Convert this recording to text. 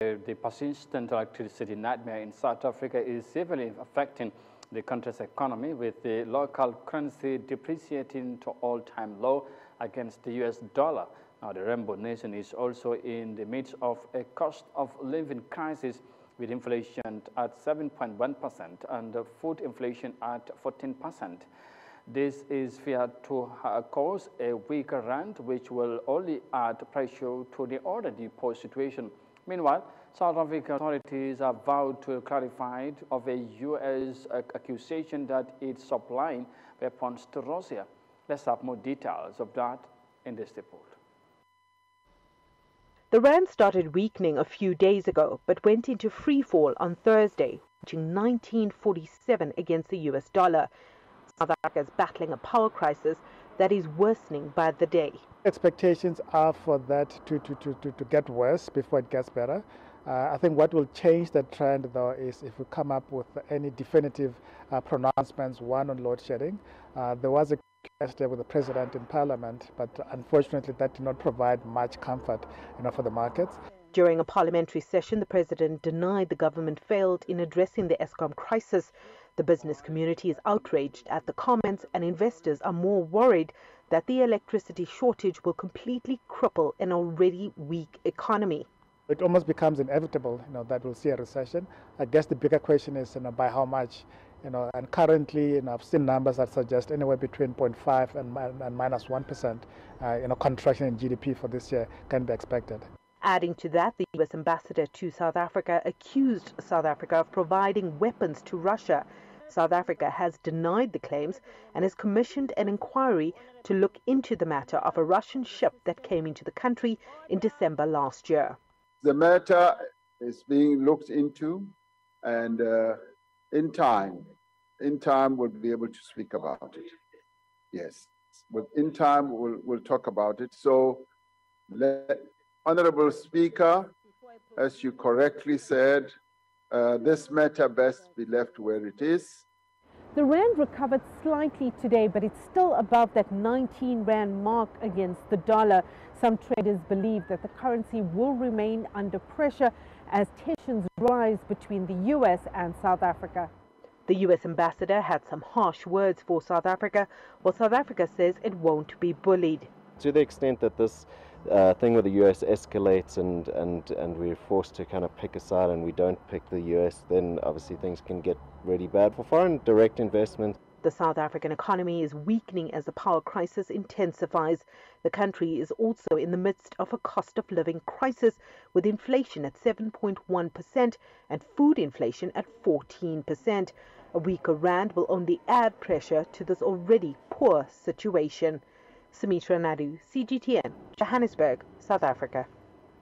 The persistent electricity nightmare in South Africa is severely affecting the country's economy, with the local currency depreciating to all-time low against the US dollar. Now, the Rainbow Nation is also in the midst of a cost of living crisis, with inflation at 7.1% and food inflation at 14%. This is feared to cause a weaker rand, which will only add pressure to the already poor situation. Meanwhile, South African authorities have vowed to clarify of a U.S. accusation that it's supplying weapons to Russia. Let's have more details of that in this report. The rand started weakening a few days ago, but went into free fall on Thursday, reaching 1947 against the US dollar. South Africa is battling a power crisis that is worsening by the day. Expectations are for that to get worse before it gets better. I think what will change the trend, though, is if we come up with any definitive pronouncements, one on load shedding. There was a yesterday with the president in parliament, but unfortunately that did not provide much comfort, for the markets. During a parliamentary session, the president denied the government failed in addressing the Eskom crisis. The business community is outraged at the comments, and investors are more worried that the electricity shortage will completely cripple an already weak economy. It almost becomes inevitable, that we'll see a recession. I guess the bigger question is, by how much, and currently, I've seen numbers that suggest anywhere between 0.5 and minus 1%, contraction in GDP for this year can be expected. Adding to that, the U.S. ambassador to South Africa accused South Africa of providing weapons to Russia. South Africa has denied the claims and has commissioned an inquiry to look into the matter of a Russian ship that came into the country in December last year. The matter is being looked into, and in time we'll be able to speak about it. Yes, but in time we'll talk about it. So, Honorable Speaker, as you correctly said, this matter best be left where it is. The rand recovered slightly today, but it's still above that 19 rand mark against the dollar. Some traders believe that the currency will remain under pressure as tensions rise between the U.S. and South Africa. The U.S. ambassador had some harsh words for South Africa, while South Africa says it won't be bullied. To the extent that this thing with the US escalates and we're forced to kind of pick a side and we don't pick the US, then obviously things can get really bad for foreign direct investment. The South African economy is weakening as the power crisis intensifies. The country is also in the midst of a cost of living crisis, with inflation at 7.1% and food inflation at 14%. A weaker rand will only add pressure to this already poor situation. Sumitra Nadu, CGTN, Johannesburg, South Africa.